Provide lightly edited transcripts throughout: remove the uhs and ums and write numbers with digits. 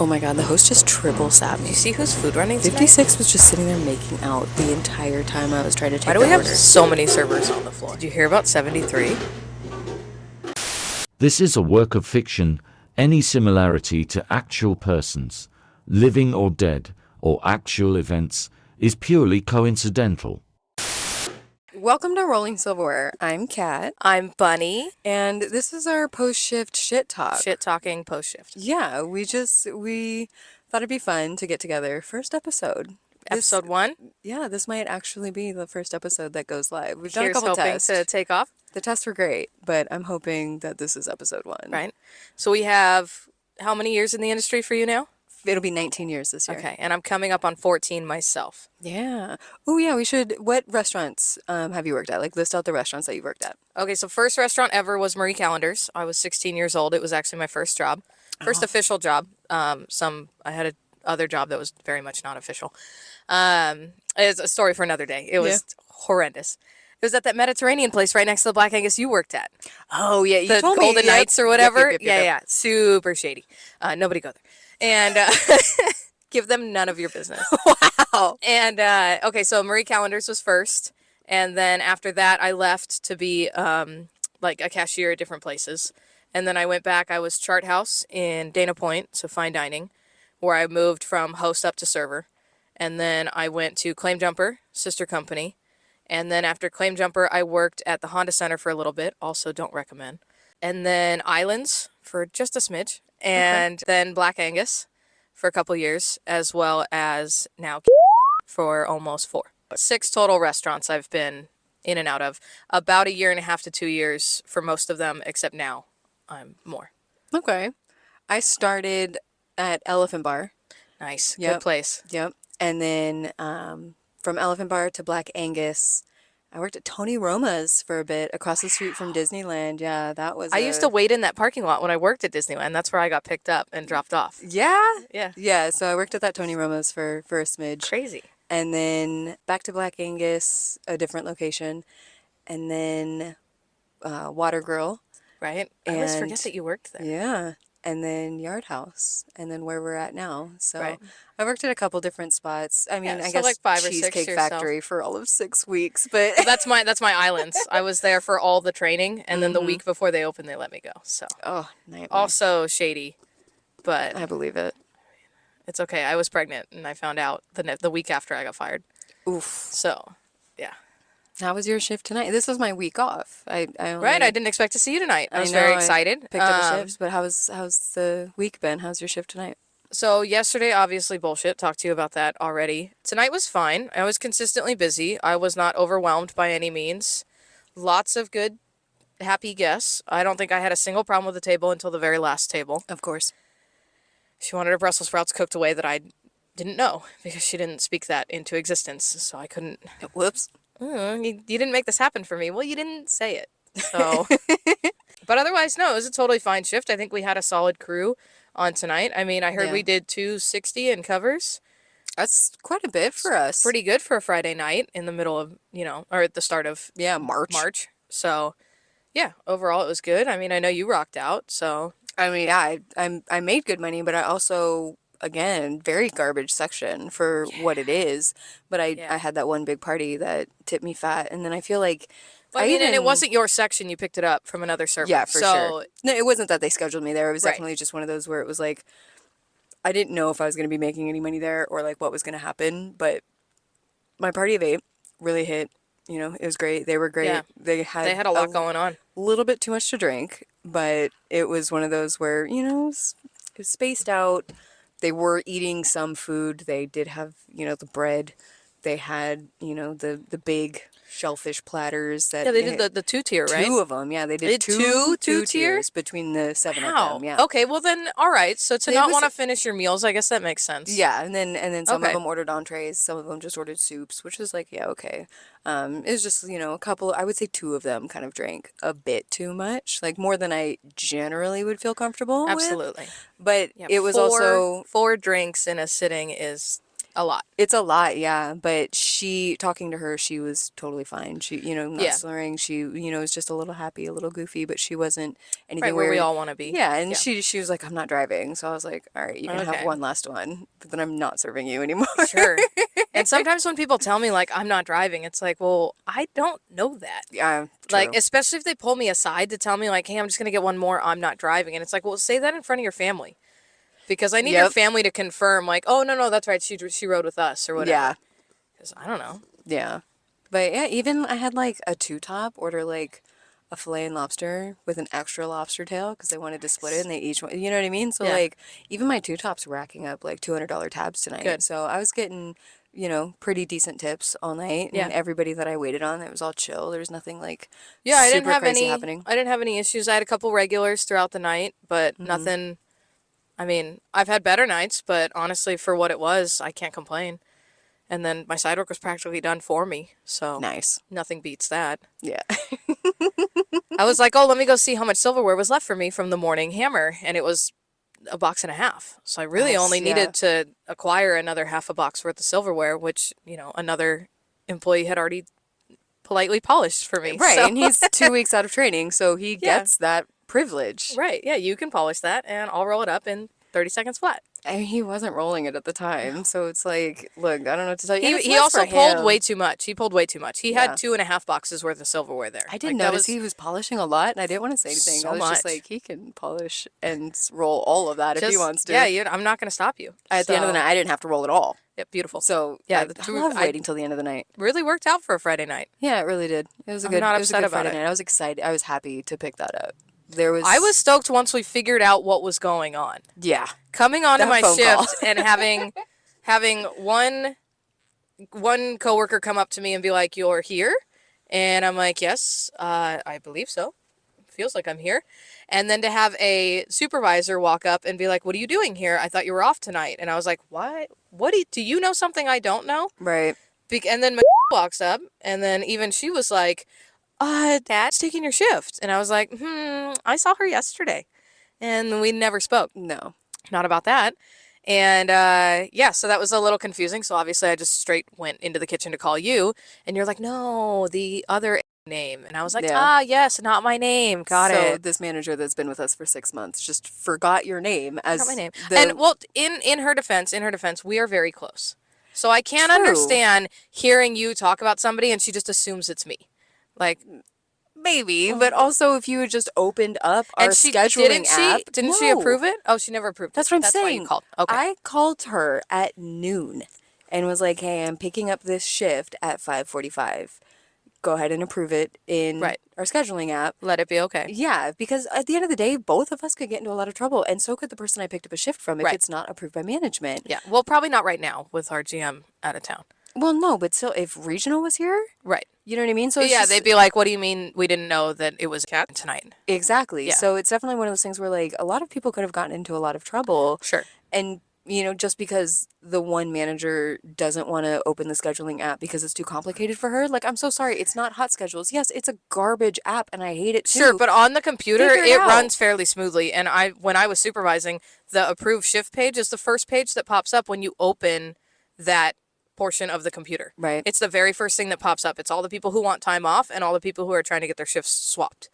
Oh my god, the host just triple sat Do me. you see who's food running tonight? 56 was just sitting there making out the entire time I was trying to take Why do we have order. so many servers on the floor? Did you hear about 73? This is a work of fiction. Any similarity to actual persons, living or dead, or actual events, is purely coincidental. Welcome to Rolling Silverware. I'm Kat, I'm Bunny. and this is our post-shift shit talk. Shit talking post shift. Yeah, we thought it'd be fun to get together. First episode. Episode 1. Yeah, this might actually be the first episode that goes live. We've done a Here's couple hoping tests. to take off. The tests were great, but I'm hoping that this is episode 1. Right. So we have how many years in the industry for you now? It'll be 19 years this year. Okay, and I'm coming up on 14 myself. Yeah. Oh, yeah, we should. What restaurants have you worked at? Like, list out the restaurants that you worked at. Okay, so first restaurant ever was Marie Callender's. I was 16 years old. It was actually my first job. First official job. I had a other job that was very much not official. It's a story for another day. It was horrendous. It was at that Mediterranean place right next to the Black Angus you worked at. Oh, yeah. You The told Golden me. Yep. Knights or whatever. Yep. Yeah. Super shady. Nobody go there. And give them none of your business. Wow. And, okay, so Marie Callender's was first. And then after that, I left to be like a cashier at different places. And then I went back. I was Chart House in Dana Point, so fine dining, where I moved from host up to server. And then I went to Claim Jumper, sister company. And then after Claim Jumper, I worked at the Honda Center for a little bit. Also don't recommend. And then Islands for just a smidge. And then Black Angus for a couple years, as well as now for almost 4. 6 total restaurants I've been in and out of. About 1.5 to 2 years for most of them, except now I'm more. Okay. I started at Elephant Bar. Nice. Yep. Good place. Yep. And then from Elephant Bar to Black Angus, I worked at Tony Roma's for a bit across the street from Disneyland. Yeah, that was. I used to wait in that parking lot when I worked at Disneyland. That's where I got picked up and dropped off. Yeah. Yeah. Yeah. So I worked at that Tony Roma's for a smidge, Crazy. and then back to Black Angus, a different location, and then Water Grill. Right? I always And- forget that you worked there. Yeah. And then Yard House, and then where we're at now. So Right. I worked at a couple different spots. I mean, Yeah, I so guess like 5 or 6 Cheesecake yourself. Factory for all of 6 weeks, but That's my Islands. I was there for all the training, and then the week before they opened, they let me go. So oh, nightmare. also shady, but I believe it. it's okay. I was pregnant, and I found out the week after I got fired. Oof. So, yeah. How was your shift tonight? This was my week off. I only, Right. I didn't expect to see you tonight. I was know, very I excited. picked up a shift, but how's the week been? How's your shift tonight? So yesterday, obviously bullshit. Talked to you about that already. Tonight was fine. I was consistently busy. I was not overwhelmed by any means. Lots of good, happy guests. I don't think I had a single problem with the table until the very last table. Of course. She wanted her Brussels sprouts cooked away that I didn't know because she didn't speak that into existence. So I couldn't. Whoops. You didn't make this happen for me. Well, you didn't say it. So, but otherwise, no, it was a totally fine shift. I think we had a solid crew on tonight. I mean, I heard Yeah. we did 260 in covers. That's quite a bit for us. Pretty good for a Friday night in the middle of, or at the start of Yeah, March. So, yeah, overall it was good. I mean, I know you rocked out, so. I mean, yeah, I made good money, but I also, again, very garbage section for what it is. But I had that one big party that tipped me fat, and then I feel like But, and it wasn't your section. You picked it up from another server. Yeah, for so, sure. No, it wasn't that they scheduled me there. It was Right. definitely just one of those where it was like, I didn't know if I was going to be making any money there or like what was going to happen. But my party of 8 really hit. It was great. They were great. Yeah. They had a lot going on. A little bit too much to drink, but it was one of those where, it was spaced out. They were eating some food. They did have, the bread. They had, the big shellfish platters that Yeah, they did the 2-tier, right? 2 of them. Yeah, they did two two tier? tiers between the 7 Wow. of them. Yeah. Okay, well then, all right. So to It not was- want to finish your meals, I guess that makes sense. Yeah, and then some Okay. of them ordered entrees, some of them just ordered soups, which was like, yeah, okay. It was just, a couple, I would say 2 of them kind of drank a bit too much, like more than I generally would feel comfortable with. Absolutely. But Yeah, it was 4 also, 4 drinks in a sitting is a lot. It's a lot, yeah. But talking to her, she was totally fine. She, not Yeah. slurring. She, was just a little happy, a little goofy, but she wasn't anything Right where we weird. all want to be. Yeah, and Yeah. she was like, I'm not driving. So I was like, all right, you can have Okay. one last one, but then I'm not serving you anymore. Sure. And sometimes when people tell me like I'm not driving, it's like, well, I don't know that. Yeah, Like, true. especially if they pull me aside to tell me like, hey, I'm just gonna get one more, I'm not driving. And it's like, well, say that in front of your family. Because I need your Yep. family to confirm, like, oh no, that's right, she rode with us or whatever. Yeah, Because I don't know. yeah. But yeah, even I had like a two-top order like a filet and lobster with an extra lobster tail because they wanted to split it and they each, you know what I mean? So Yeah. like even my two-tops were racking up like $200 tabs tonight. Good. So I was getting, pretty decent tips all night. Yeah. And everybody that I waited on, it was all chill. There was nothing like Yeah, I didn't super have crazy any. happening. I didn't have any issues. I had a couple regulars throughout the night, but Mm-hmm. nothing. I mean, I've had better nights, but honestly, for what it was, I can't complain. And then my side work was practically done for me, so Nice. nothing beats that. Yeah. I was like, oh, let me go see how much silverware was left for me from the morning hammer, and it was a box and a half. So I really Nice, only yeah. needed to acquire another half a box worth of silverware, which another employee had already politely polished for me. Right. So- And he's 2 weeks out of training, so he Yeah. gets that privilege. Right, yeah, you can polish that, and I'll roll it up in 30 seconds flat. And he wasn't rolling it at the time, so it's like, look, I don't know what to tell you. And it's He less also for pulled him. way too much. He pulled way too much. He Yeah. had 2.5 boxes worth of silverware there. I did Like, that notice was- he was polishing a lot, and I didn't want to say anything. So I was just much. like, he can polish and roll all of that if he just- wants to. Yeah, I'm not going to stop you. At the end of the So- night, I didn't have to roll it all. Yeah, beautiful. So Yeah, I love waiting till the end of the night. really worked out for a Friday night. Yeah, it really did. It was a I'm good. not It was a upset good about Friday it. night. I was excited. I was happy to pick that up. There was. I was stoked once we figured out what was going on. Yeah. Coming onto That my phone shift call. and having one coworker come up to me and be like, "You're here?" And I'm like, "Yes, I believe so. Feels like I'm here." And then to have a supervisor walk up and be like, "What are you doing here? I thought you were off tonight." And I was like, "What? What do you know something I don't know?" Right. And then my walks up, and then even she was like, Dad's taking your shift. And I was like, I saw her yesterday. And we never spoke. No. Not about that. And yeah, so that was a little confusing. So obviously I just straight went into the kitchen to call you. And you're like, no, the other name. And I was like, Yeah. yes, not my name. Got so it. this manager that's been with us for 6 months just forgot your name as Not my name. the- And well, in her defense, we are very close. So I can't True. understand hearing you talk about somebody and she just assumes it's me. Like, maybe, but also if you had just opened up our and she scheduling app, didn't she no. approve it? Oh, she never approved That's it. what I'm That's saying. why you called. Okay. I called her at noon and was like, "Hey, I'm picking up this shift at 5:45. Go ahead and approve it in Right. our scheduling app." Let it be okay. Yeah, because at the end of the day, both of us could get into a lot of trouble, and so could the person I picked up a shift from if Right. it's not approved by management. Yeah. Well, probably not right now with our GM out of town. Well, no, but still, if regional was here, Right. you know what I mean? So But it's yeah, just- they'd be like, "What do you mean we didn't know that it was cat tonight?" exactly. Yeah. So it's definitely one of those things where like a lot of people could have gotten into a lot of trouble. Sure. And, just because the one manager doesn't want to open the scheduling app because it's too complicated for her, like, I'm so sorry. It's not Hot Schedules. Yes, it's a garbage app and I hate it too. Sure, but on the computer, Figure it it out. runs fairly smoothly. And when I was supervising, the approved shift page is the first page that pops up when you open that portion of the computer. Right. It's the very first thing that pops up. It's all the people who want time off and all the people who are trying to get their shifts swapped.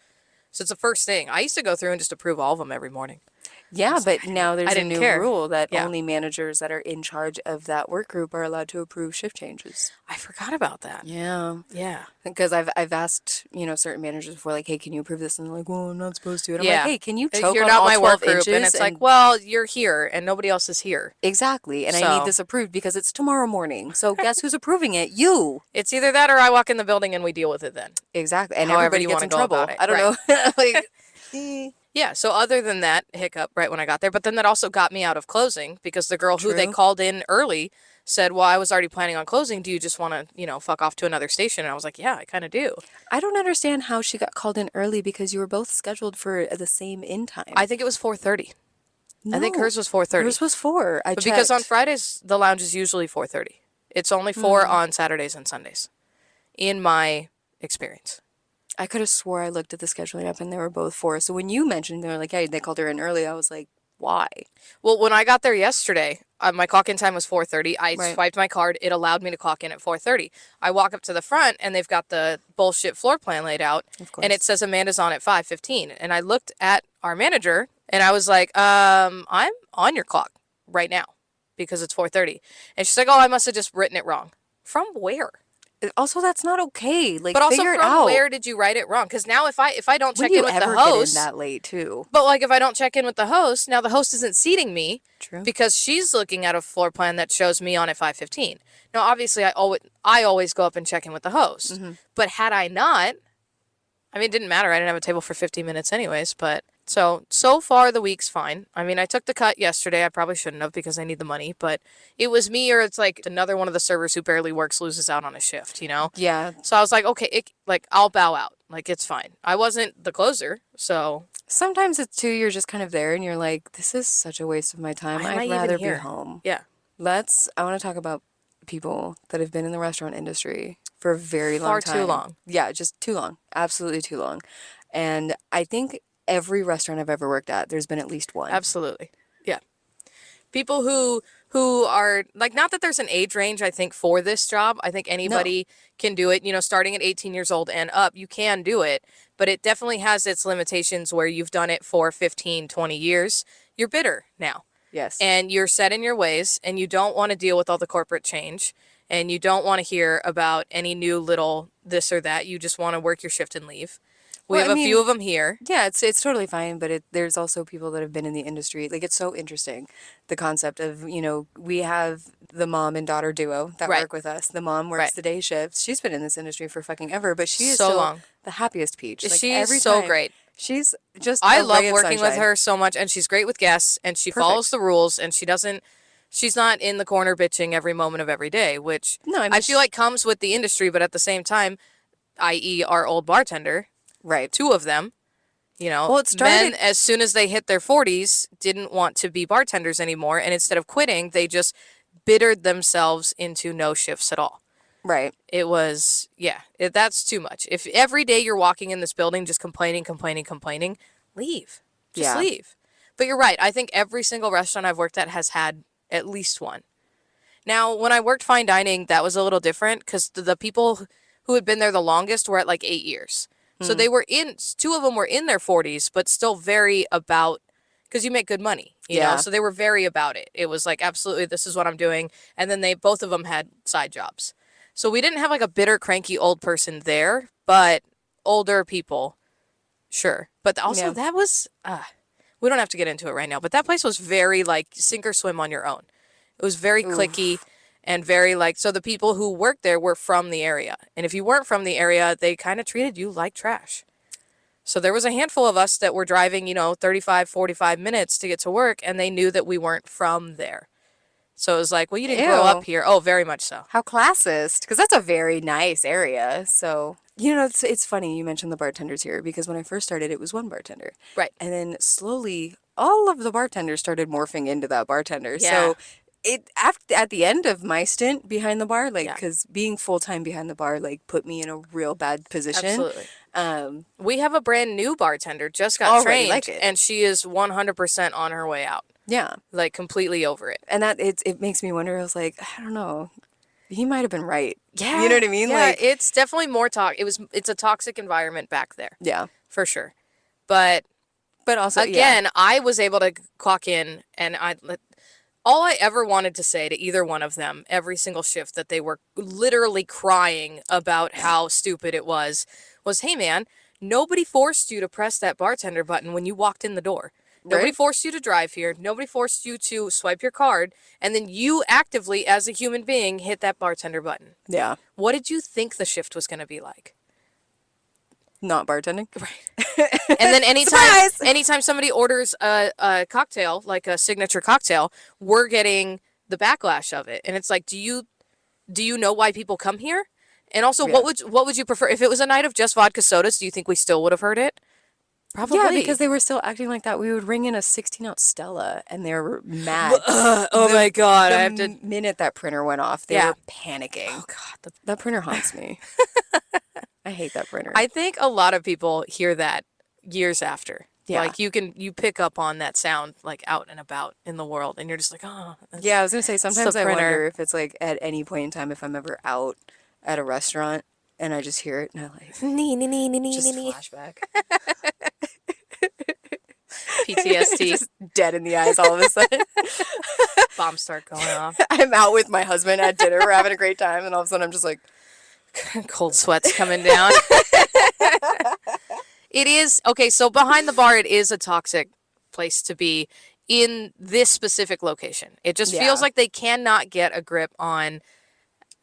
So it's the first thing. I used to go through and just approve all of them every morning. Yeah, but now there's a didn't new care. rule that Yeah. only managers that are in charge of that work group are allowed to approve shift changes. I forgot about that. Yeah. Yeah. Because I've asked, certain managers before, like, hey, can you approve this? And they're like, well, I'm not supposed to. And I'm Yeah. like, hey, can you choke You're on not all my 12 work group. inches? And it's like, well, you're here and nobody else is here. Exactly. And I So- need this approved because it's tomorrow morning. So guess who's approving it? You. It's either that or I walk in the building and we deal with it then. Exactly. And However everybody you gets wanna in go trouble. about it. I don't know. Like, Yeah, so other than that hiccup right when I got there, but then that also got me out of closing because the girl who they True. called in early said, well, I was already planning on closing. Do you just want to, fuck off to another station? And I was like, yeah, I kind of do. I don't understand how she got called in early because you were both scheduled for the same in time. I think it was 4:30. I think No. hers was 4:30. Yours was 4. I But because on checked. Fridays, the lounge is usually 4:30. It's only 4 on Saturdays and Sundays, in my experience. I could have swore I looked at the scheduling app and they were both 4. So when you mentioned they were like, hey, they called her in early, I was like, Why? Well, when I got there yesterday, my clock-in time was 4:30. I Right. swiped my card. It allowed me to clock in at 4:30. I walk up to the front, and they've got the bullshit floor plan laid out, Of and it course. says Amanda's on at 5:15. And I looked at our manager, and I was like, I'm on your clock right now because it's 4:30. And she's like, oh, I must have just written it wrong. From where? Also, that's not okay. Like, But also, figure it from out. where did you write it wrong? Because now if I don't When check do in you with ever the get in host, that late, too? but like if I don't check in with the host, now the host isn't seating me True. because she's looking at a floor plan that shows me on at 5:15. Now, obviously, I always go up and check in with the host. Mm-hmm. But had I not, I mean, it didn't matter. I didn't have a table for 15 minutes anyways. But so far the week's fine. I mean, I took the cut yesterday. I probably shouldn't have because I need the money. But it was me, or it's like another one of the servers who barely works loses out on a shift. Yeah. So I was like, okay, I'll bow out. Like, it's fine. I wasn't the closer, so Sometimes it's too, you're just kind of there and you're like, this is such a waste of my time. why am I I'd even rather be here? home. Yeah. I want to talk about people that have been in the restaurant industry for a very long Far time. too long. Yeah, just too long. Absolutely too long. And I think every restaurant I've ever worked at, there's been at least one. Absolutely. Yeah. People who are like, not that there's an age range, I think, for this job. I think anybody can do it, starting at 18 years old and up, you can do it, but it definitely has its limitations where you've done it for 15, 20 years. You're bitter now. Yes. And you're set in your ways, and you don't want to deal with all the corporate change, and you don't want to hear about any new little this or that. You just want to work your shift and leave. We Well, have I a few mean, of them here. Yeah, it's totally fine, but there's also people that have been in the industry. Like, it's so interesting, the concept of, we have the mom and daughter duo that Right. work with us. The mom works Right. the day shifts. She's been in this industry for fucking ever, but she is So still long. the happiest peach. Like, She's every so time, great. she's just I a love ray of working with sunshine. her so much, and she's great with guests, and she follows the rules, and she's not in the corner bitching every moment of every day, which No, I mean, I feel like comes with the industry, but at the same time, i.e. our old bartender, right. two of them, Well, it started- men, as soon as they hit their 40s, didn't want to be bartenders anymore, and instead of quitting, they just bittered themselves into no shifts at all. Right. It was, that's too much. If every day you're walking in this building just complaining, leave. Just Yeah. leave. But you're right. I think every single restaurant I've worked at has had at least one. Now, when I worked fine dining, that was a little different because the people who had been there the longest were at like 8 years. So they were two of them were in their 40s, but still very about, because you make good money, you know? Yeah. So they were very about it. It was like, absolutely, this is what I'm doing. And then both of them had side jobs. So we didn't have like a bitter, cranky old person there, but older people, sure. But also Yeah. that was, we don't have to get into it right now, but that place was very like sink or swim on your own. It was very cliquey and very like, so the people who worked there were from the area. And if you weren't from the area, they kind of treated you like trash. So there was a handful of us that were driving, 35, 45 minutes to get to work, and they knew that we weren't from there. So it was like, well, you didn't grow Ew. up here. Oh, very much so. How classist, because that's a very nice area. So, it's funny you mentioned the bartenders here, because when I first started, it was one bartender. Right. And then slowly, all of the bartenders started morphing into that bartender. Yeah. So, at the end of my stint behind the bar, like, Yeah. because being full-time behind the bar, like, put me in a real bad position. Absolutely. We have a brand new bartender, just got Already trained, like it. and she is 100% on her way out. Yeah. Like, completely over it. And it makes me wonder, I was like, I don't know. He might have been right. Yeah. You know what I mean? Yeah, Like, it's definitely more it's a toxic environment back there. yeah. For sure. But Also, again, I was able to clock in, and all I ever wanted to say to either one of them, every single shift that they were literally crying about how stupid it was, hey man, nobody forced you to press that bartender button when you walked in the door. Nobody Right. forced you to drive here. Nobody forced you to swipe your card, and then you actively, as a human being, hit that bartender button. Yeah. What did you think the shift was going to be like? Not bartending. Right. And then anytime somebody orders a cocktail, like a signature cocktail, we're getting the backlash of it. And it's like, do you know why people come here? And also, Yeah. what would you prefer? If it was a night of just vodka sodas, do you think we still would have heard it? Probably. Yeah, because they were still acting like that. We would ring in a 16-ounce Stella, and they were mad. oh my God, I have to. The minute that printer went off, they Yeah. were panicking. Oh God, That printer haunts me. I hate that printer. I think a lot of people hear that years after. Yeah. Like you pick up on that sound like out and about in the world, and you're just like, oh, Yeah, I was gonna say the sometimes I printer. wonder if it's like at any point in time if I'm ever out at a restaurant and I just hear it and I like Nee, nee, nee, nee, nee, just nee. flashback. PTSD. Just dead in the eyes all of a sudden. Bombs start going off. I'm out with my husband at dinner. We're having a great time, and all of a sudden I'm just like, Cold sweats coming down. It is okay. So behind the bar, it is a toxic place to be in this specific location. It just feels Yeah. like they cannot get a grip on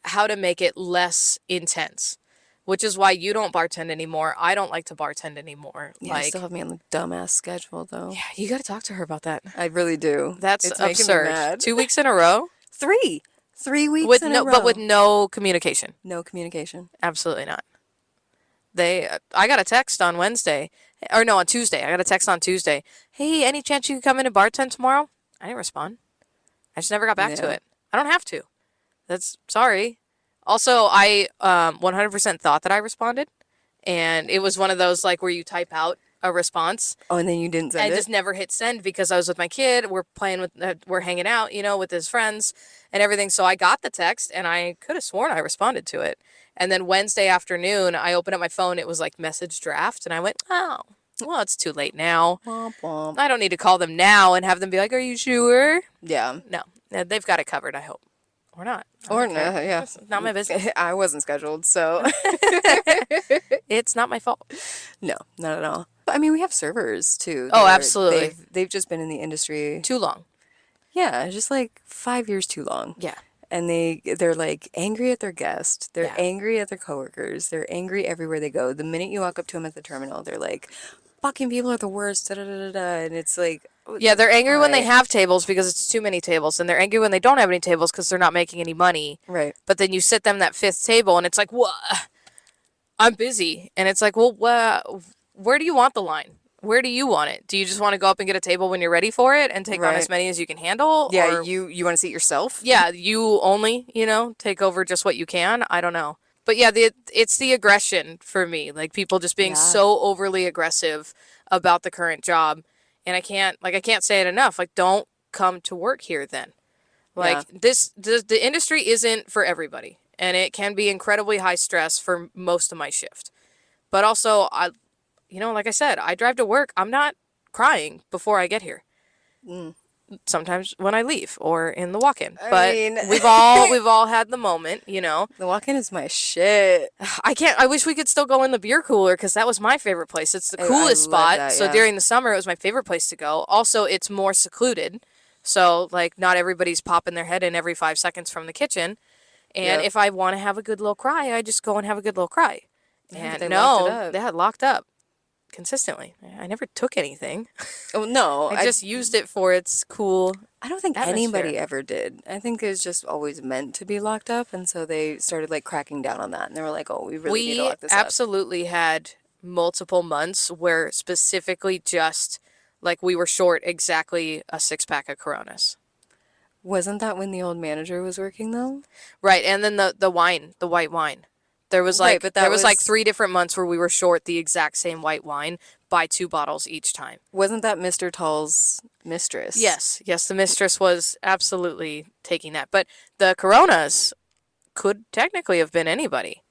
how to make it less intense, which is why you don't bartend anymore. I don't like to bartend anymore. yeah, I Like, still have me on the dumbass schedule though. yeah, you got to talk to her about that. I really do. That's It's making me absurd. mad. 2 weeks in a row 3 weeks with in no, a row. but with no communication. no communication. Absolutely not. I got a text on Wednesday, or no, on Tuesday. I got a text on Tuesday. Hey, any chance you could come in and bartend tomorrow? I didn't respond. I just never got back to Yeah. it. I don't have to. That's sorry. Also, I 100% thought that I responded, and it was one of those like where you type out a response. Oh, and then you didn't send I it? just never hit send because I was with my kid. We're playing with, we're hanging out, with his friends and everything. So I got the text and I could have sworn I responded to it. And then Wednesday afternoon, I opened up my phone. It was like message draft. And I went, oh, well, it's too late now. Womp womp. I don't need to call them now and have them be like, are you sure? Yeah. No, they've got it covered, I hope. Or not. I Or don't no, care. yeah. It's not my business. I wasn't scheduled, so It's not my fault. no, not at all. But I mean, we have servers too. Oh, They're- absolutely. They've just been in the industry. Too long. Yeah, just like 5 years too long. Yeah. And they're like angry at their guests. They're Yeah. angry at their coworkers. They're angry everywhere they go. The minute you walk up to them at the terminal, they're like, "Fucking people are the worst." Da da da da da. And it's like, Yeah, they're angry when they Alright. have tables because it's too many tables, and they're angry when they don't have any tables because they're not making any money. right. But then you sit them that fifth table, and it's like, "What? I'm busy," and it's like, "Well, where do you want the line? Where do you want it? Do you just want to go up and get a table when you're ready for it and take on as Right. many as you can handle? Yeah, or, you want to seat yourself? yeah, you only, take over just what you can. I don't know." But yeah, it's the aggression for me, like people just being Yeah. so overly aggressive about the current job, and I can't say it enough. Like, don't come to work here then. Like the industry isn't for everybody, and it can be incredibly high stress for most of my shift. But also, like I said, I drive to work. I'm not crying before I get here. Sometimes when I leave or in the walk-in. But mean- we've all had the moment, The walk-in is my shit. I wish we could still go in the beer cooler because that was my favorite place. It's the I coolest love spot. that, So yeah. during the summer, it was my favorite place to go. Also, it's more secluded. So, like, not everybody's popping their head in every 5 seconds from the kitchen. And Yep. if I want to have a good little cry, I just go and have a good little cry. but And they no, locked it up. they had locked up consistently. I never took anything. Oh no, I just used it for its cool. I don't think atmosphere. anybody ever did. I think it was just always meant to be locked up, and so they started like cracking down on that, and they were like, "Oh, we really need to We lock this up." absolutely had multiple months where specifically just like we were short exactly a 6-pack of Coronas. Wasn't that when the old manager was working though? Right, and then the wine, the white wine. There was Right, like but that there was like was- 3 different months where we were short the exact same white wine by 2 bottles each time. Wasn't that Mr. Tall's mistress? Yes, the mistress was absolutely taking that. But the Coronas could technically have been anybody.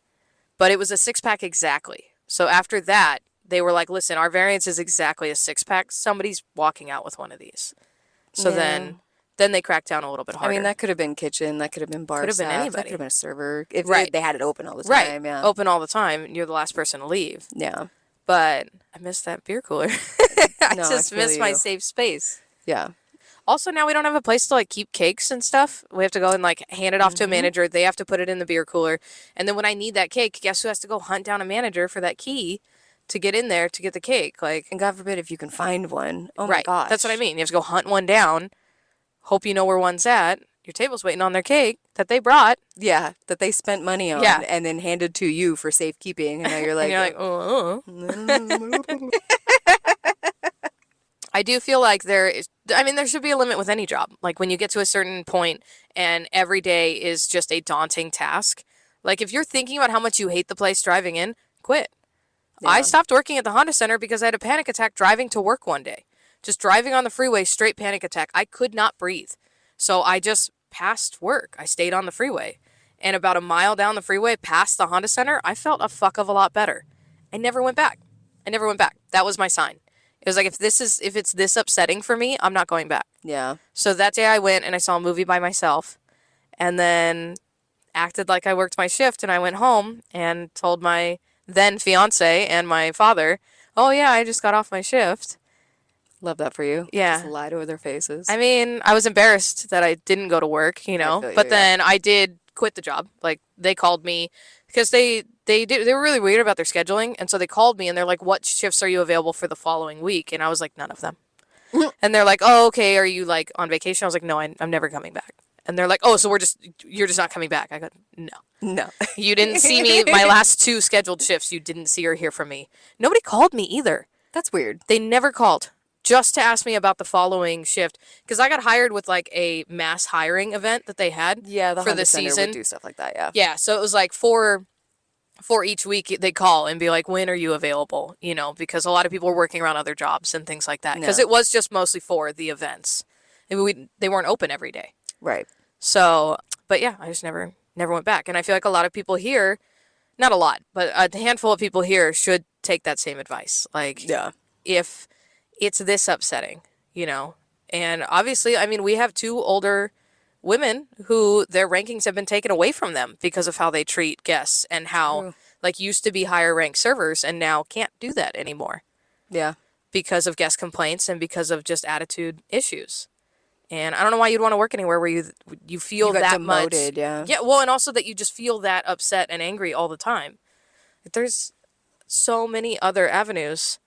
But it was a 6-pack exactly. So after that, they were like, listen, our variance is exactly a 6-pack. Somebody's walking out with one of these. So Yeah. then they cracked down a little bit I harder. mean, that could have been kitchen. That could have been bar Could have been staff, That anybody. could have been a server. If Right. they had it open all the right. time. Yeah. Open all the time. You're the last person to leave. Yeah. But I miss that beer cooler. I No, I just feel miss my you. safe space. Yeah. Also, now we don't have a place to like keep cakes and stuff. We have to go and like hand it off to a manager. They have to put it in the beer cooler. And then when I need that cake, guess who has to go hunt down a manager for that key to get in there to get the cake? Like, And God forbid if you can find one. Oh my right. gosh. That's what I mean. You have to go hunt one down, hope you know where one's at. Your table's waiting on their cake that they brought. Yeah, that they spent money on Yeah. and then handed to you for safekeeping. And now you're like, And you're like, I do feel like there should be a limit with any job. Like when you get to a certain point and every day is just a daunting task. Like if you're thinking about how much you hate the place driving in, quit. I Yeah. stopped working at the Honda Center because I had a panic attack driving to work one day. Just driving on the freeway, straight panic attack. I could not breathe. So I just passed work. I stayed on the freeway. And about a mile down the freeway past the Honda Center, I felt a fuck of a lot better. I never went back. I never went back. That was my sign. It was like, if it's this upsetting for me, I'm not going back. Yeah. So that day I went and I saw a movie by myself and then acted like I worked my shift, and I went home and told my then fiance and my father, "Oh yeah, I just got off my shift." Love that for you. Yeah. Just lie to their faces. I mean, I was embarrassed that I didn't go to work, you know, feel you, but yeah. then I did quit the job. Like they called me because they were really weird about their scheduling, and so they called me and they're like, "What shifts are you available for the following week?" And I was like, "None of them." And they're like, "Oh, okay. Are you like on vacation?" I was like, "No, I'm never coming back." And they're like, "Oh, so you're just not coming back." I go, "No. No. You didn't see me my last 2 scheduled shifts. You didn't see or hear from me." Nobody called me either. That's weird. They never called just to ask me about the following shift because I got hired with like a mass hiring event that they had Yeah, the for Honda the Center season. would do stuff like that, yeah. Yeah, so it was like for each week they call and be like, "When are you available?" You know, because a lot of people were working around other jobs and things like that because Yeah. it was just mostly for the events. They weren't open every day. Right. So, but yeah, I just never went back. And I feel like a lot of people here, not a lot, but a handful of people here should take that same advice. Like, Yeah. if it's this upsetting, you know. And obviously, I mean, we have 2 older women who their rankings have been taken away from them because of how they treat guests and how, True. like, used to be higher ranked servers and now can't do that anymore Yeah. because of guest complaints and because of just attitude issues. And I don't know why you'd want to work anywhere where you feel You got that demoted, much. yeah. Yeah, well, and also that you just feel that upset and angry all the time. There's so many other avenues.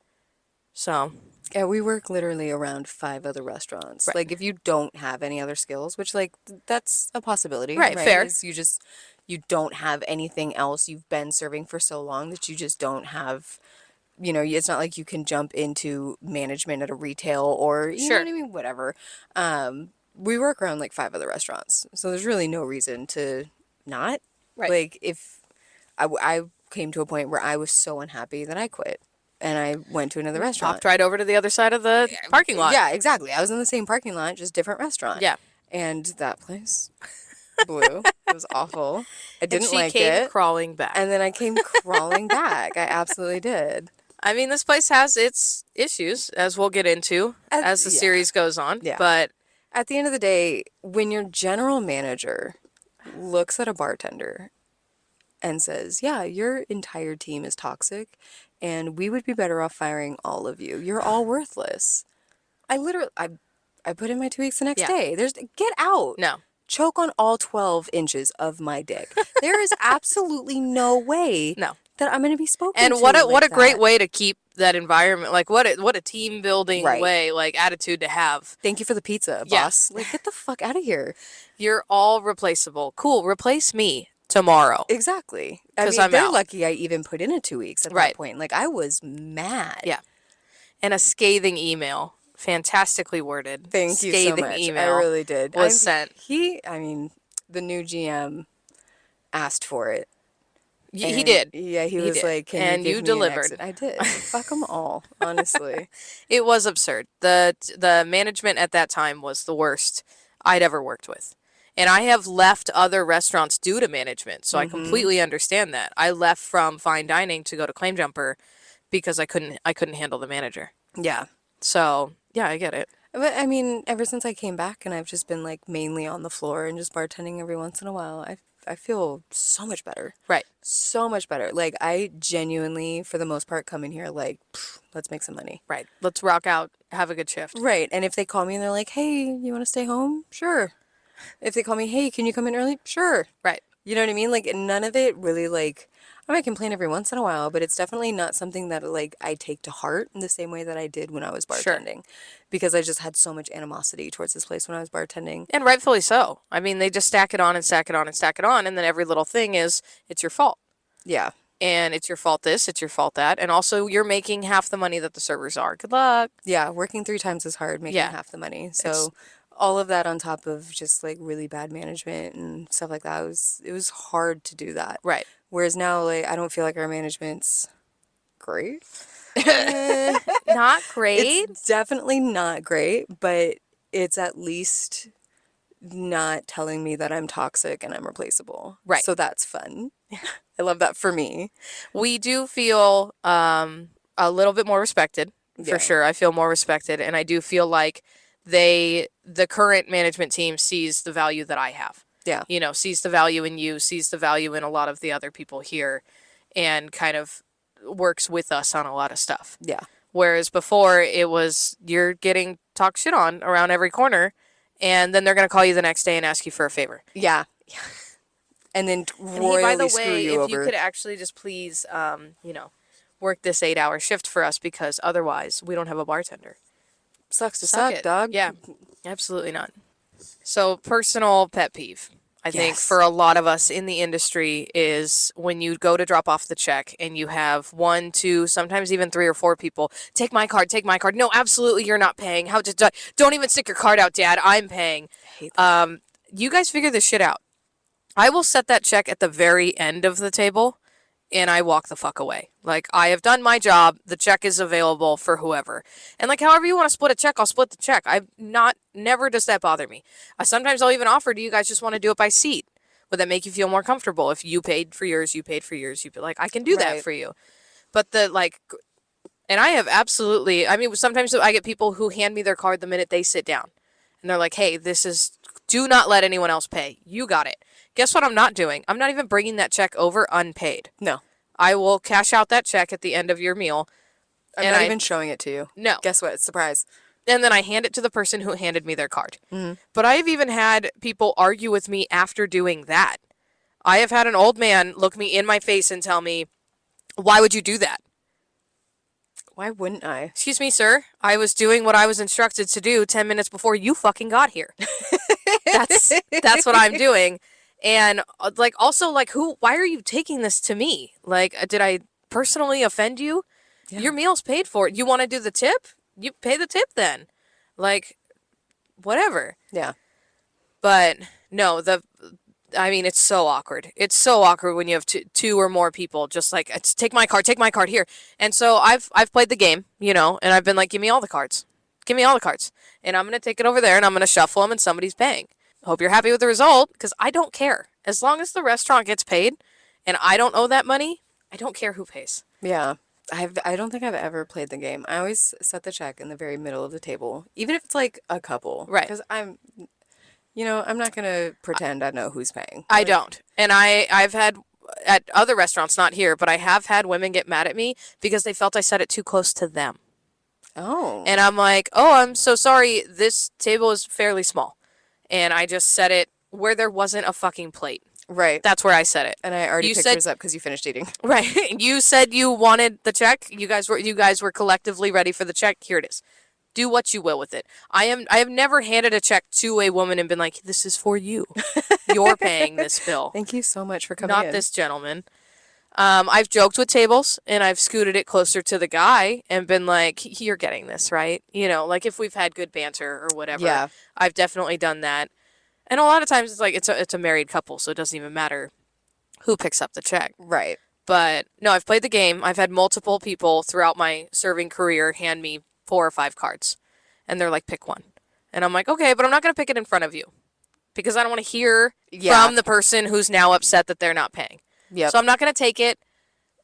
So, Yeah, we work literally around 5 other restaurants. Right. Like, if you don't have any other skills, which, like, that's a possibility, Right, fair. Is you don't have anything else. You've been serving for so long that you just don't have, you know, it's not like you can jump into management at a retail or, you know Sure. what I mean, whatever. We work around, like, 5 other restaurants. So there's really no reason to not. Right. Like, if I came to a point where I was so unhappy that I quit. And I went to another restaurant. popped right over to the other side of the parking lot. Yeah, exactly. I was in the same parking lot, just different restaurant. Yeah. And that place blew. It was awful. I And didn't she like came it. crawling back. And then I came crawling back. I absolutely did. I mean, this place has its issues, as we'll get into as the yeah. series goes on. Yeah. But At the end of the day, when your general manager looks at a bartender and says, "Yeah, your entire team is toxic and we would be better off firing all of you. You're all worthless." I put in my 2 weeks the next Yeah. day. Get out. no. Choke on all 12 inches of my dick. There is absolutely no way No. that I'm going to be spoken And to what a like great that. way to keep that environment, like what a team building Right. way, like attitude to have. Thank you for the pizza, Yeah. boss. Like, get the fuck out of here. You're all replaceable. Cool, replace me tomorrow. Exactly. I 'Cause mean, I'm they're out. lucky I even put in a 2 weeks at Right. that point. Like, I was mad. Yeah. And a scathing email, fantastically worded. Thank you so scathing much. email I really did. was sent. I mean, the new GM asked for it. He And, did. Yeah, he He was did. like, "Can And you you give me an delivered. exit?" I did. Fuck them all, honestly. It was absurd. The management at that time was the worst I'd ever worked with. And I have left other restaurants due to management, so I completely understand that. I left from fine dining to go to Claim Jumper because I couldn't handle the manager. Yeah. So, yeah, I get it. But I mean, ever since I came back and I've just been like mainly on the floor and just bartending every once in a while, I feel so much better. Right. So much better. Like, I genuinely, for the most part, come in here like, let's make some money. Right. Let's rock out, have a good shift. Right. And if they call me and they're like, "Hey, you want to stay home?" Sure. If they call me, "Hey, can you come in early?" Sure. Right. You know what I mean? Like, none of it really, like, I might complain every once in a while, but it's definitely not something that, like, I take to heart in the same way that I did when I was Sure. bartending. Because I just had so much animosity towards this place when I was bartending. And rightfully so. I mean, they just stack it on and stack it on and stack it on, and then every little thing is, it's your fault. Yeah. And it's your fault this, it's your fault that. And also, you're making half the money that the servers are. Good luck. Yeah. Working 3 times as hard, making Yeah. half the money. It's- So all of that on top of just, like, really bad management and stuff like that, it was hard to do that. Right. Whereas now, like, I don't feel like our management's great. Not great. It's definitely not great, but it's at least not telling me that I'm toxic and I'm replaceable. Right. So that's fun. I love that for me. We do feel a little bit more respected, for Yeah. sure. I feel more respected, and I do feel like the current management team sees the value that I have. Yeah. You know, sees the value in you, sees the value in a lot of the other people here, and kind of works with us on a lot of stuff. Yeah. Whereas before, it was you're getting talk shit on around every corner, and then they're going to call you the next day and ask you for a favor. Yeah. And then And royally by the screw way, you if you over. could actually just please, work this 8-hour shift for us, because otherwise we don't have a bartender. Sucks to Suck suck, it. dog. Yeah, absolutely not. So, personal pet peeve, I think, Yes. for a lot of us in the industry is when you go to drop off the check and you have 1, 2, sometimes even 3 or 4 people, take my card, take my card. No, absolutely, you're not paying. How did don't even stick your card out, Dad. I'm paying. I hate that. You guys figure this shit out. I will set that check at the very end of the table, and I walk the fuck away. Like, I have done my job. The check is available for whoever. And, like, however you want to split a check, I'll split the check. Never does that bother me. Sometimes I'll even offer, do you guys just want to do it by seat? Would that make you feel more comfortable? If you paid for yours, you paid for yours. Like, I can do that Right. for you. But and I have absolutely, I mean, sometimes I get people who hand me their card the minute they sit down. And they're like, hey, do not let anyone else pay. You got it. Guess what I'm not doing? I'm not even bringing that check over unpaid. No. I will cash out that check at the end of your meal. I'm not even showing it to you. No. Guess what? Surprise. And then I hand it to the person who handed me their card. But I've even had people argue with me after doing that. I have had an old man look me in my face and tell me, why would you do that? Why wouldn't I? Excuse me, sir. I was doing what I was instructed to do 10 minutes before you fucking got here. That's what I'm doing. And why are you taking this to me? Like, did I personally offend you? Yeah. Your meal's paid for. You want to do the tip? You pay the tip then. Like, whatever. Yeah. But no, it's so awkward. It's so awkward when you have two or more people just like, take my card here. And so I've played the game, and I've been like, give me all the cards. Give me all the cards. And I'm going to take it over there and I'm going to shuffle them and somebody's paying. Hope you're happy with the result, because I don't care. As long as the restaurant gets paid and I don't owe that money, I don't care who pays. Yeah. I don't think I've ever played the game. I always set the check in the very middle of the table, even if it's like a couple. Right. Because I'm not going to pretend I know who's paying. I don't. And I've had, at other restaurants, not here, but I have had women get mad at me because they felt I set it too close to them. Oh. And I'm like, oh, I'm so sorry. This table is fairly small. And I just set it where there wasn't a fucking plate. Right. That's where I set it. And I already You picked said- yours up because you finished eating. Right. You said you wanted the check. You guys were collectively ready for the check. Here it is. Do what you will with it. I have never handed a check to a woman and been like, this is for you. You're paying this bill. Thank you so much for coming Not in. this gentleman. I've joked with tables and I've scooted it closer to the guy and been like, you're getting this, right? Like if we've had good banter or whatever. Yeah. I've definitely done that. And a lot of times it's like it's a married couple, so it doesn't even matter who picks up the check. Right. But no, I've played the game. I've had multiple people throughout my serving career hand me 4 or 5 cards. And they're like, pick one. And I'm like, okay, but I'm not going to pick it in front of you. Because I don't want to hear from the person who's now upset that they're not paying. Yep. So I'm not going to take it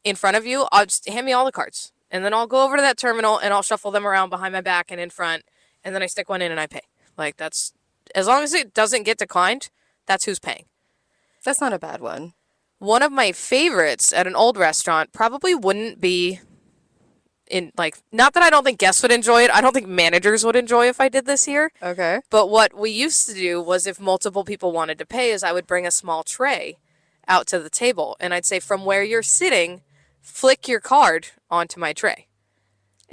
in front of you. I'll just hand me all the cards. And then I'll go over to that terminal and I'll shuffle them around behind my back and in front. And then I stick one in and I pay. Like, that's, as long as it doesn't get declined, that's who's paying. That's not a bad one. One of my favorites at an old restaurant probably wouldn't be not that I don't think guests would enjoy it. I don't think managers would enjoy if I did this here. Okay. But what we used to do was if multiple people wanted to pay is I would bring a small tray out to the table. And I'd say, from where you're sitting, flick your card onto my tray.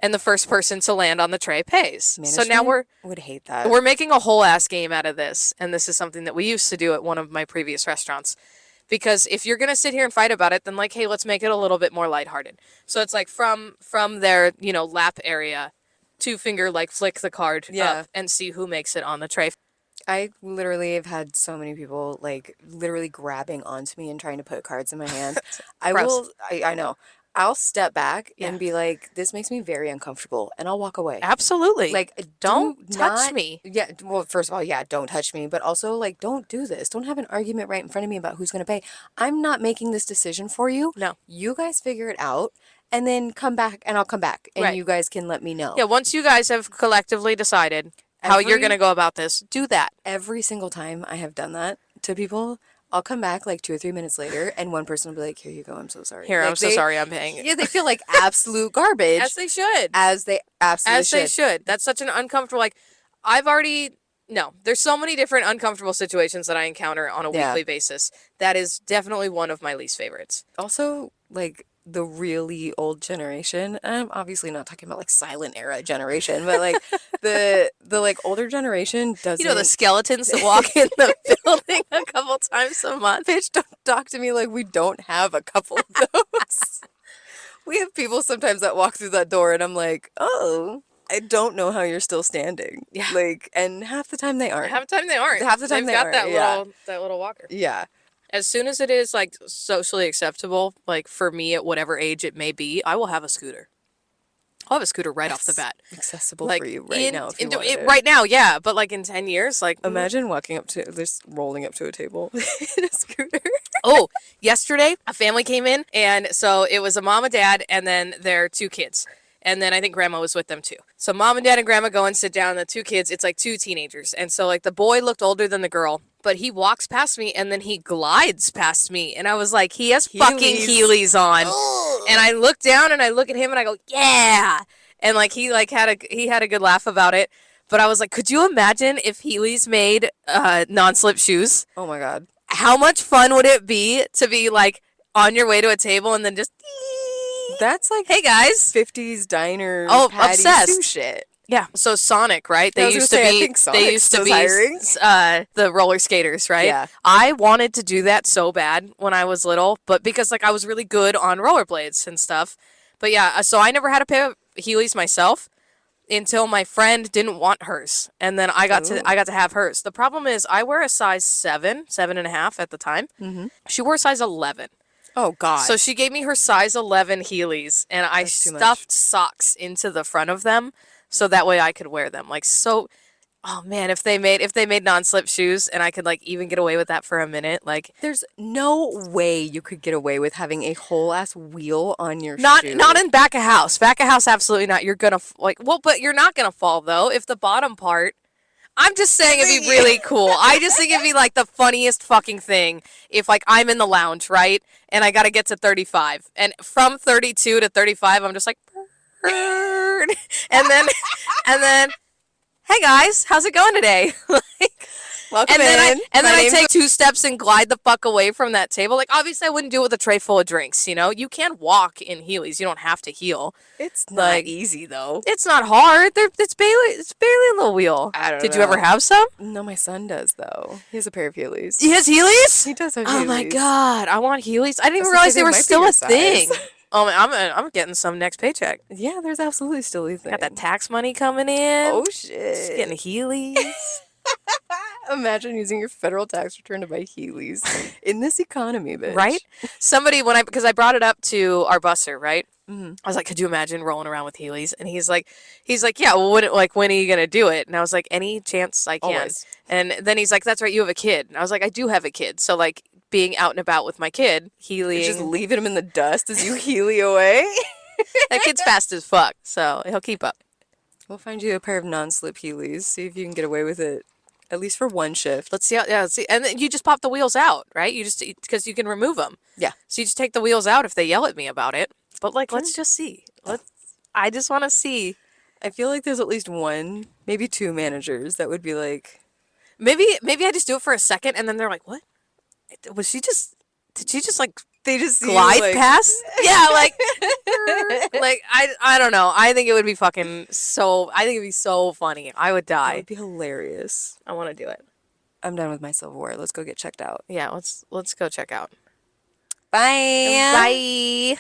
And the first person to land on the tray pays. So now would hate that. we're making a whole ass game out of this. And this is something that we used to do at one of my previous restaurants. Because if you're going to sit here and fight about it, then like, hey, let's make it a little bit more lighthearted. So it's like from their, lap area, 2-finger, like flick the card up and see who makes it on the tray. I literally have had so many people like literally grabbing onto me and trying to put cards in my hand. I Gross. know. I'll step back Yeah. and be like, this makes me very uncomfortable, and I'll walk away. Absolutely. Like, don't do touch not, me. Yeah, well, first of all, yeah, don't touch me, but also, like, don't do this. Don't have an argument right in front of me about who's going to pay. I'm not making this decision for you. No. You guys figure it out, and then come back, and I'll come back, and Right. you guys can let me know. Yeah, once you guys have collectively decided how you're going to go about this, do that. Every single time I have done that to people, I'll come back like 2 or 3 minutes later, and one person will be like, "Here you go. I'm so sorry." Here, Like, I'm so sorry I'm paying it. Yeah, they feel like absolute garbage. As they should. As they absolutely As they should. That's such an uncomfortable, like, no, there's so many different uncomfortable situations that I encounter on a Yeah. weekly basis. That is definitely one of my least favorites. Also, like, the really old generation, I'm obviously not talking about like silent era generation, but like the like older generation doesn't. You know, the skeletons that walk in the building a couple times a month. Bitch, don't talk to me like we don't have a couple of those. We have people sometimes that walk through that door and I'm like, oh, I don't know how you're still standing. Yeah. Like, and half the time they aren't. Half the time they aren't. Half the time They've they got aren't, yeah. that little walker. Yeah. As soon as it is like socially acceptable, like for me at whatever age it may be, I will have a scooter. I'll have a scooter right off the bat. Accessible Like for you right now. If you wanted it. right now, yeah. But like in 10 years, like Imagine walking up to, just rolling up to a table in a scooter. Oh, yesterday a family came in, and so it was a mom and dad, and then their 2 kids. And then I think grandma was with them too. So mom and dad and grandma go and sit down. The 2 kids, it's like 2 teenagers. And so like the boy looked older than the girl, but he walks past me and then he glides past me. And I was like, he has fucking Heelys on. And I look down and I look at him and I go, yeah. And like he had a good laugh about it. But I was like, could you imagine if Heelys made non-slip shoes? Oh my God. How much fun would it be to be like on your way to a table and then just That's like, hey guys, 50s diner patty obsessed. Sue shit. Yeah. So Sonic, right? I was gonna say, I think they used to Sonic's be still hiring. the roller skaters, right? Yeah. I wanted to do that so bad when I was little, but because like I was really good on rollerblades and stuff. But yeah, so I never had a pair of Heelys myself until my friend didn't want hers, and then I got to have hers. The problem is I wear a size 7.5 at the time. Mm-hmm. She wore a size 11. Oh God. So she gave me her size 11 Heelys, and I That's too much. stuffed socks into the front of them so that way I could wear them. Like, so, oh man, if they made non-slip shoes and I could like even get away with that for a minute, like There's no way you could get away with having a whole ass wheel on your not shoe. in back of house. Back of house, absolutely not. You're gonna but you're not gonna fall though if the bottom part. I'm just saying it'd be really cool. I just think it'd be like the funniest fucking thing if like I'm in the lounge, right? And I got to get to 35. And from 32 to 35, I'm just like, and then, hey guys, how's it going today? Welcome And then in. I take 2 steps and glide the fuck away from that table. Like, obviously, I wouldn't do it with a tray full of drinks, you know? You can walk in Heelys. You don't have to heel. It's not like- easy though. It's not hard. It's barely a little wheel. I don't Did you know. ever have some? No, my son does though. He has a pair of Heelys. He has Heelys? He does have Oh my Heelys. God, I want Heelys. I didn't even I realize was gonna say, they were they might be still your a thing. size. Oh, man, I'm getting some next paycheck. Yeah, there's absolutely still a thing. Got that tax money coming in. Oh Just shit. getting Heelys. Imagine using your federal tax return to buy Heelys in this economy, bitch. Right? Somebody, because I brought it up to our busser, right? Mm-hmm. I was like, could you imagine rolling around with Heelys? And he's like, yeah, well, when are you going to do it? And I was like, any chance I can. Always. And then he's like, that's right, you have a kid. And I was like, I do have a kid. So like being out and about with my kid, Heelying. Just leaving him in the dust as you Heely away. That kid's fast as fuck. So he'll keep up. We'll find you a pair of non-slip Heelys. See if you can get away with it, at least for one shift. Let's see let's see. And then you just pop the wheels out, right? You just, because you can remove them. Yeah. So you just take the wheels out if they yell at me about it. But like, let's just see. I just want to see. I feel like there's at least one, maybe 2 managers that would be like, Maybe I just do it for a second and then they're like, what? Did she just like they just see you, glide like, past? Yeah, like, like I don't know. I think it would be fucking so, I think it'd be so funny. I would That die. would be hilarious. I want to do it. I'm done with my silverware. Let's go get checked out. Yeah, let's go check out. Bye. Bye.